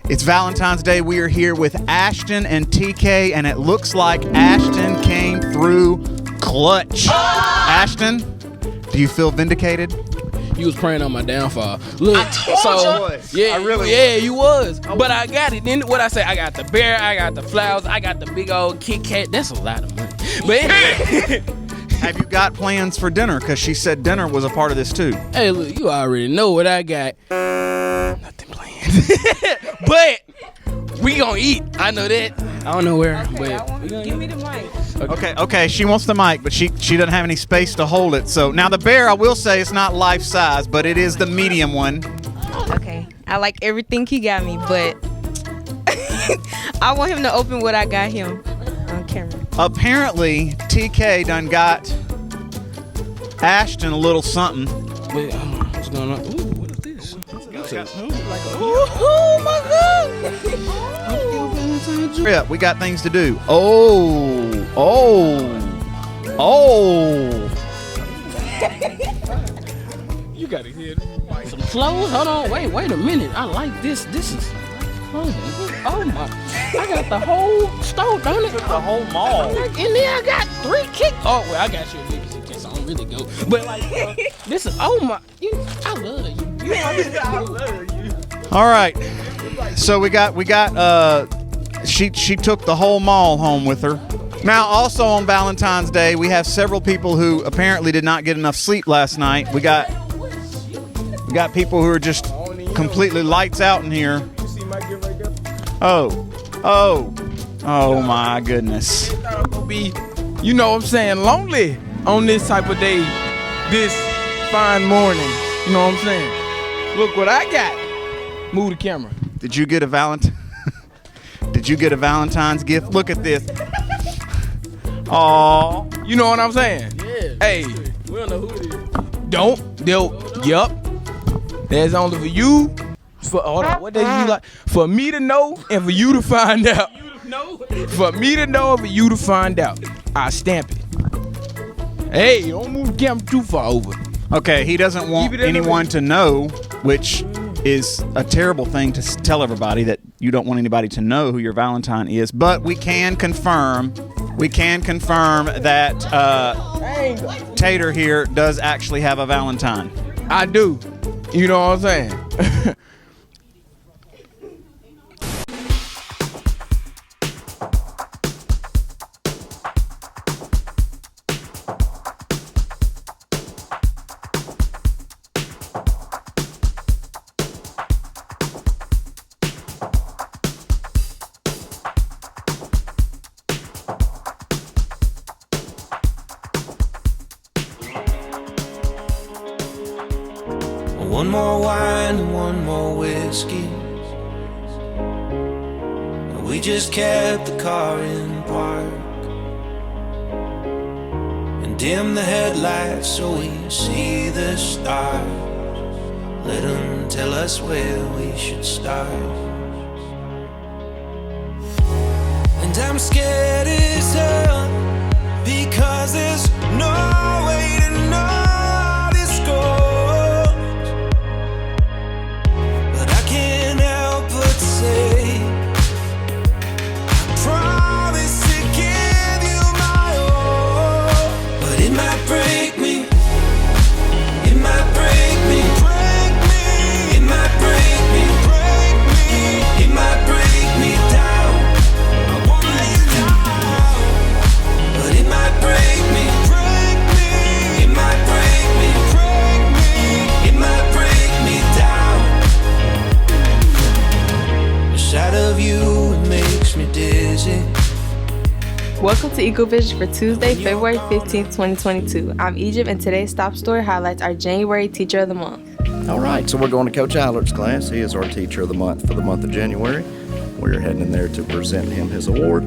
It's Valentine's Day. We are here with Ashton and TK, and it looks like Ashton came through clutch. Ashton, do you feel vindicated? You was praying on my downfall. Look, I told you. Yeah, you was. But I got it. Then what I say? I got the bear, I got the flowers, I got the big old Kit Kat. That's a lot of money. But anyway. Have you got plans for dinner? Because she said dinner was a part of this too. Hey, look, you already know what I got. Nothing planned. But we gonna eat. I know that. I don't know where. Okay, but give me the mic. Okay. She wants the mic, but she doesn't have any space to hold it. So now the bear, I will say, it's not life size, but it is the medium one. Okay, I like everything he got me, but I want him to open what I got him on camera. Apparently, TK done got Ashton a little something. wait, what's going on? Ooh, what is this? Oh my God! Yeah, we got things to do. Oh. You gotta hear some clothes. Hold on, wait a minute. I like this. This is clothing. Oh my! I got the whole store, don't it? The whole mall. And then I got 3 kick. Oh well, I got you a big in case I don't really go. But like, this is I love you. I love you. All right. So we got. She took the whole mall home with her. Now, also on Valentine's Day, we have several people who apparently did not get enough sleep last night. We got people who are just completely lights out in here. Oh my goodness. Be, you know what I'm saying, lonely on this type of day, this fine morning. You know what I'm saying? Look what I got. Move the camera. Did you get a Valentine's gift? Look at this. Oh, you know what I'm saying? Yeah. Hey, We don't know who it is. yup. That's only for you. Hold on, what does you like? For me to know and for you to find out. For me to know and for you to find out. I stamp it. Hey, don't move the camera too far over. Okay, he doesn't want anyone to know, which is a terrible thing to tell everybody, that you don't want anybody to know who your Valentine is. But we can confirm that Tater here does actually have a Valentine. I do. You know what I'm saying? One more wine and one more whiskey. We just kept the car in park and dim the headlights so we see the stars. Let them tell us where we should start. And I'm scared as hell because there's no way to know how this goes. Say, I promise to give you my all, but it might break me. It might break me. It might break me. It might break me down. I won't let you down, but it might break me. It might break me. It might break me down. Sight of you, it makes me dizzy. Welcome to EcoVision for Tuesday, February 15th, 2022. I'm Egypt, and today's Stop Story highlights our January Teacher of the Month. All right, so we're going to Coach Eilert's class. He is our Teacher of the Month for the month of January. We're heading in there to present him his award.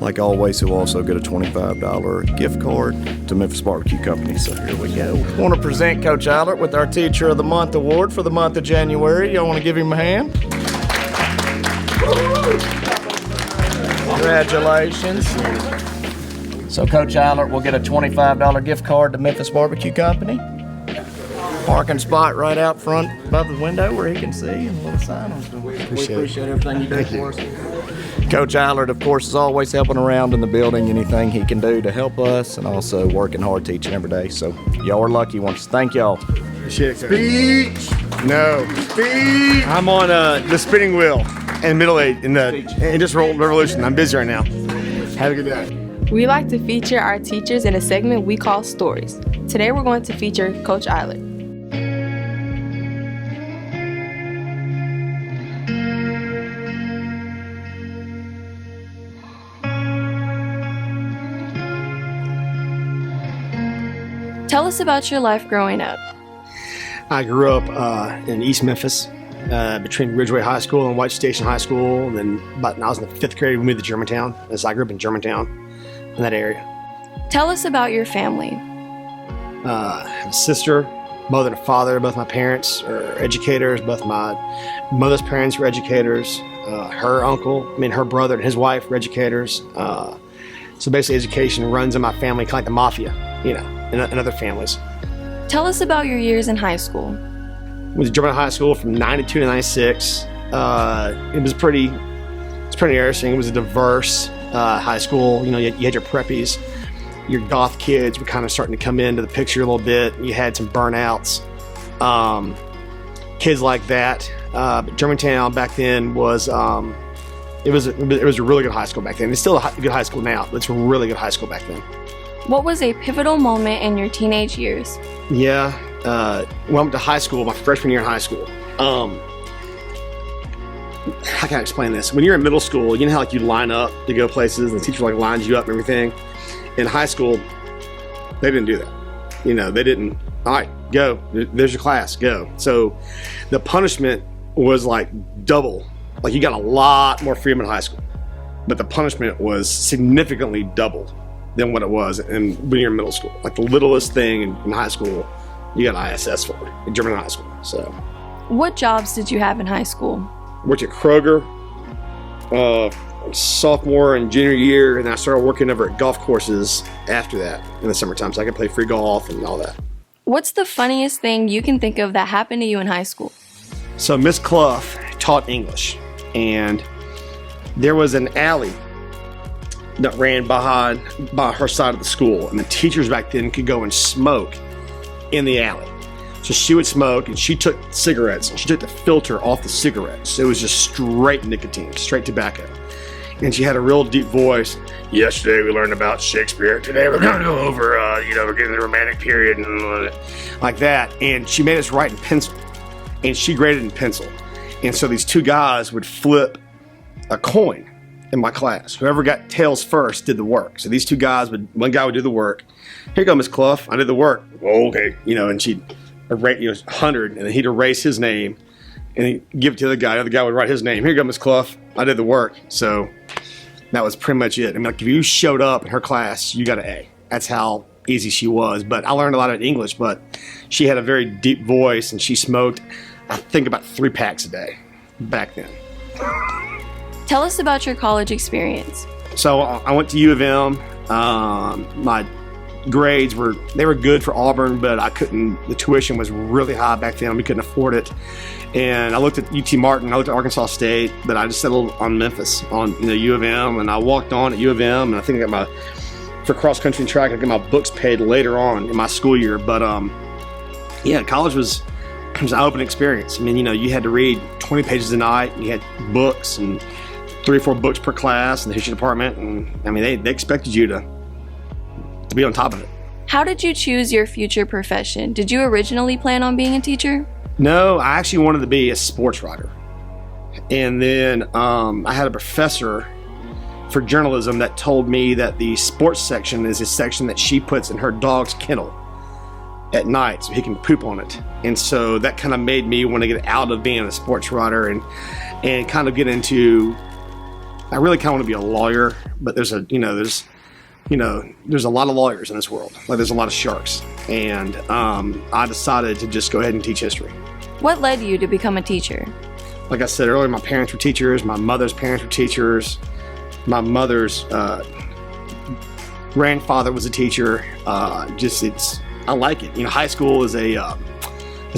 Like always, he'll also get a $25 gift card to Memphis Barbecue Company. So here we go. I want to present Coach Eilert with our Teacher of the Month award for the month of January. Y'all want to give him a hand? Congratulations. So Coach Eilert will get a $25 gift card to Memphis Barbecue Company. parking spot right out front above the window where he can see and a little sign on it. We appreciate everything you do for us. Coach Allard, of course, is always helping around in the building, anything he can do to help us, and also working hard teaching every day. So y'all are lucky ones. Thank y'all. Speech! No. Speech! I'm on the spinning wheel in middle age in the Industrial Revolution. I'm busy right now. Have a good day. We like to feature our teachers in a segment we call Stories. Today we're going to feature Coach Eilert. Tell us about your life growing up. I grew up in East Memphis, between Ridgeway High School and White Station High School. And then when I was in the 5th grade, we moved to Germantown. So I grew up in Germantown, in that area. Tell us about your family. I have a sister, mother and father. Both my parents are educators. Both my mother's parents were educators. Her brother and his wife were educators. So basically education runs in my family, kind of like the mafia, and other families. Tell us about your years in high school. I went to German high school from 92 to 96. It was pretty interesting. It was a diverse high school. You had your preppies. Your goth kids were kind of starting to come into the picture a little bit. You had some burnouts. Kids like that. But Germantown back then was it was a really good high school back then. It's still a good high school now, but it's a really good high school back then. What was a pivotal moment in your teenage years? Yeah, when I went to high school, my freshman year in high school. How can I explain this? When you're in middle school, you know how you line up to go places, and the teacher lines you up and everything. In high school, they didn't do that. They didn't. All right, go. There's your class. Go. So, the punishment was like double. Like you got a lot more freedom in high school, but the punishment was significantly double than what it was when you're in middle school. Like the littlest thing in high school, you got ISS for in German high school. So, what jobs did you have in high school? Worked at Kroger, sophomore and junior year, and I started working over at golf courses after that in the summertime, so I could play free golf and all that. What's the funniest thing you can think of that happened to you in high school? So Miss Clough taught English, and there was an alley that ran by her side of the school, and the teachers back then could go and smoke in the alley. So she would smoke, and she took cigarettes, and she took the filter off the cigarettes. So it was just straight nicotine, straight tobacco. And she had a real deep voice. Yesterday we learned about Shakespeare. Today we're going to go over, we're getting the Romantic period and like that. And she made us write in pencil, and she graded in pencil. And so these two guys would flip a coin in my class. Whoever got tails first did the work. So these two guys one guy would do the work. Here you go, Miss Clough. I did the work. Oh, okay. And she'd rate 100, and then he'd erase his name and he'd give it to the other guy. The other guy would write his name. Here you go, Miss Clough. I did the work. So that was pretty much it. If you showed up in her class, you got an A. That's how easy she was. But I learned a lot of English, but she had a very deep voice, and she smoked, I think, about 3 packs a day back then. Tell us about your college experience. So I went to U of M. My grades were good for Auburn, but the tuition was really high back then. We couldn't afford it. And I looked at UT Martin, I looked at Arkansas State, but I just settled on Memphis, on U of M, and I walked on at U of M, and I think I got for cross country and track, I got my books paid later on in my school year. But college was an open experience. You had to read 20 pages a night, and you had books and 3 or 4 books per class in the history department, and they expected you to be on top of it. How did you choose your future profession? Did you originally plan on being a teacher? No, I actually wanted to be a sports writer. And then I had a professor for journalism that told me that the sports section is a section that she puts in her dog's kennel at night so he can poop on it. And so that kind of made me want to get out of being a sports writer and kind of get into, I really kind of want to be a lawyer, but there's a lot of lawyers in this world. Like there's a lot of sharks. And I decided to just go ahead and teach history. What led you to become a teacher? Like I said earlier, my parents were teachers. My mother's parents were teachers. My mother's grandfather was a teacher. I like it. High school is a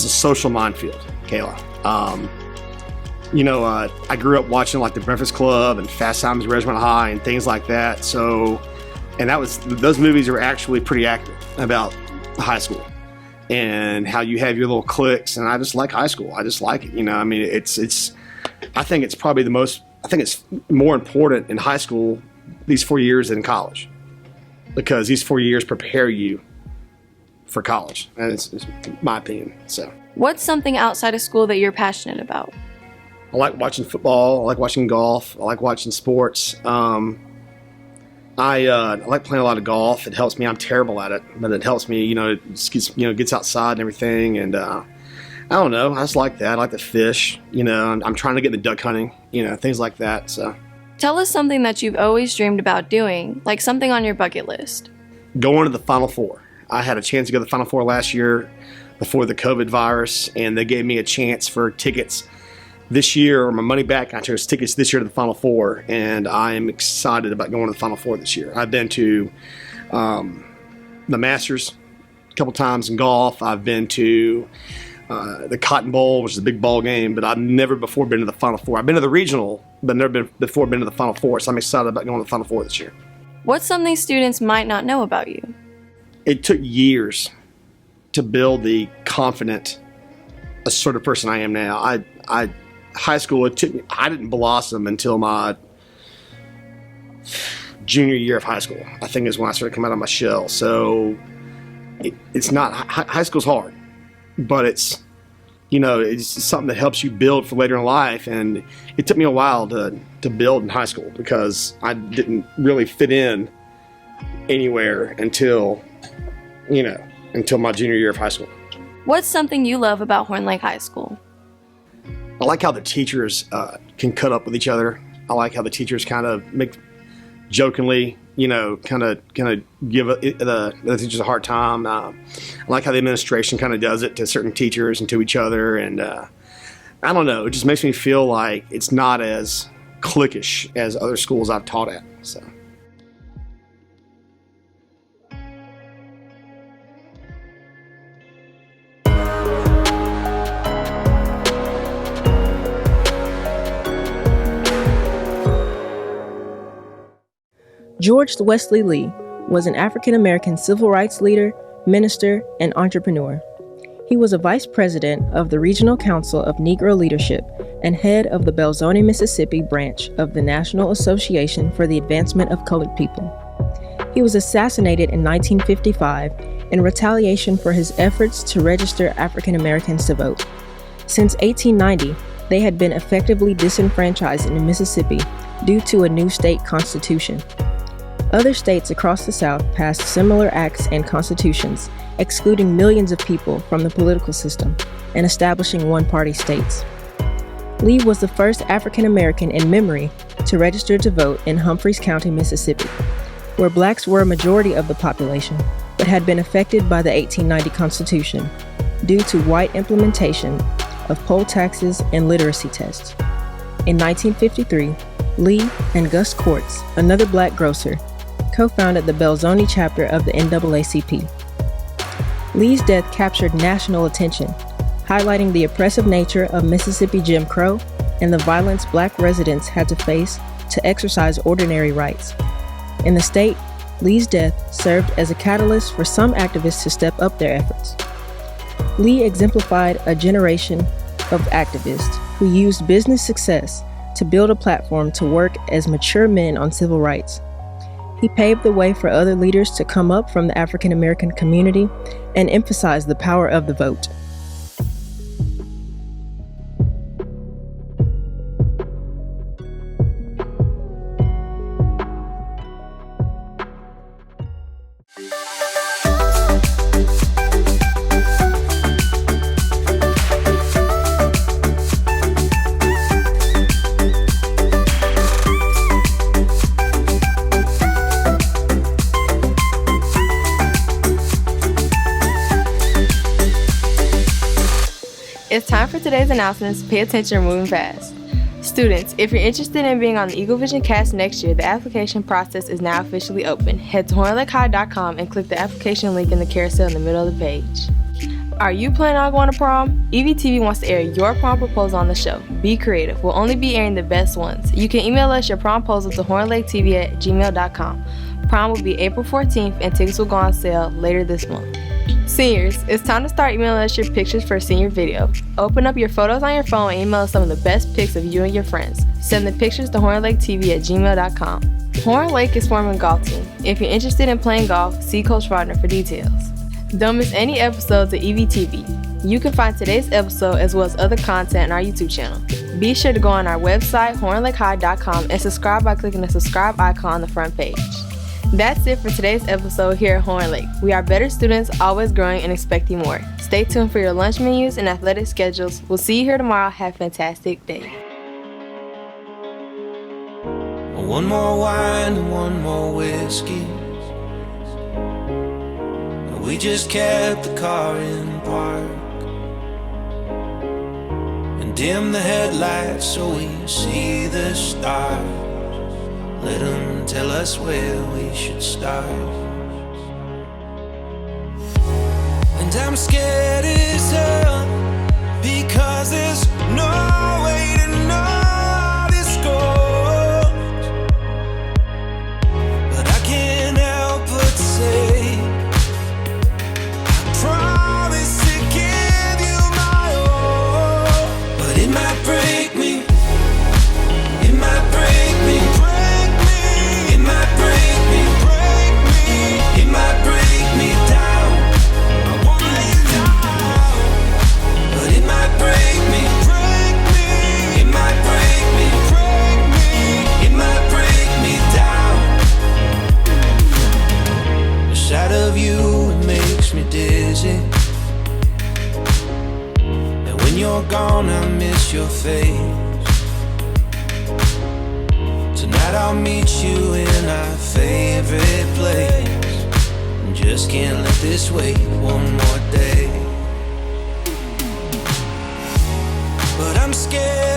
it's a social minefield, Kayla. I grew up watching like The Breakfast Club and Fast Times at Ridgemont High and things like that. So, and those movies are actually pretty accurate about high school and how you have your little cliques. And I just like high school. I just like it. I mean, I think it's probably it's more important in high school these 4 years than in college, because these 4 years prepare you for college. And it's my opinion. So, What's something outside of school that you're passionate about? I like watching football. I like watching golf. I like watching sports. I like playing a lot of golf. It helps me. I'm terrible at it, but it helps me. It gets outside and everything. And I don't know. I just like that. I like to fish. I'm trying to get into duck hunting. Things like that. So, Tell us something that you've always dreamed about doing, like something on your bucket list. going to the Final Four. I had a chance to go to the Final Four last year before the COVID virus, and they gave me a chance for tickets this year, or my money back. I chose tickets this year to the Final Four, and I am excited about going to the Final Four this year. I've been to the Masters a couple times in golf. I've been to the Cotton Bowl, which is a big ball game, but I've never before been to the Final Four. I've been to the regional, but never before been to the Final Four, so I'm excited about going to the Final Four this year. What's something students might not know about you? It took years to build the confident, assertive person I am now. High school, I didn't blossom until my junior year of high school. I think is when I started coming out of my shell. So it's not, high school's hard, but it's something that helps you build for later in life. And it took me a while to build in high school, because I didn't really fit in anywhere until my junior year of high school. What's something you love about Horn Lake High School? I like how the teachers can cut up with each other. I like how the teachers kind of make jokingly, kind of give the teachers a hard time. I like how the administration kind of does it to certain teachers and to each other. And I don't know, it just makes me feel like it's not as cliquish as other schools I've taught at. So. George Wesley Lee was an African-American civil rights leader, minister, and entrepreneur. He was a vice president of the Regional Council of Negro Leadership and head of the Belzoni, Mississippi branch of the National Association for the Advancement of Colored People. He was assassinated in 1955 in retaliation for his efforts to register African Americans to vote. Since 1890, they had been effectively disenfranchised in Mississippi due to a new state constitution. Other states across the South passed similar acts and constitutions, excluding millions of people from the political system and establishing one-party states. Lee was the first African American in memory to register to vote in Humphreys County, Mississippi, where blacks were a majority of the population, but had been affected by the 1890 Constitution due to white implementation of poll taxes and literacy tests. In 1953, Lee and Gus Courts, another black grocer, co-founded the Belzoni chapter of the NAACP. Lee's death captured national attention, highlighting the oppressive nature of Mississippi Jim Crow and the violence black residents had to face to exercise ordinary rights. In the state, Lee's death served as a catalyst for some activists to step up their efforts. Lee exemplified a generation of activists who used business success to build a platform to work as mature men on civil rights. He paved the way for other leaders to come up from the African American community and emphasized the power of the vote. It's time for today's announcements. Pay attention, we're moving fast. Students, if you're interested in being on the Eagle Vision cast next year, the application process is now officially open. Head to hornlakehigh.com and click the application link in the carousel in the middle of the page. Are you planning on going to prom? EVTV wants to air your prom proposal on the show. Be creative. We'll only be airing the best ones. You can email us your prom proposal to hornlaketv@gmail.com. Prom will be April 14th and tickets will go on sale later this month. Seniors, it's time to start emailing us your pictures for a senior video. Open up your photos on your phone and email us some of the best pics of you and your friends. Send the pictures to hornlaketv@gmail.com. Horn Lake is forming a golf team. If you're interested in playing golf, see Coach Rodner for details. Don't miss any episodes of EVTV. You can find today's episode as well as other content on our YouTube channel. Be sure to go on our website, hornlakehigh.com, and subscribe by clicking the subscribe icon on the front page. That's it for today's episode here at Horn Lake. We are better students, always growing and expecting more. Stay tuned for your lunch menus and athletic schedules. We'll see you here tomorrow. Have a fantastic day. One more wine and one more whiskey. We just kept the car in park and dim the headlights so we see the stars. Let them tell us where we should start. And I'm scared as hell because there's no way to know how this goes. But I can't help but say I promise to give you my all. But it might break me. It might break me. It might break me. It might break me down. I won't let you down. But it might break me. It might break me. It might break me down. The sight of you, it makes me dizzy. And when you're gone, I miss your face. Tonight I'll meet you in our favorite place. Just can't let this wait one more day. But I'm scared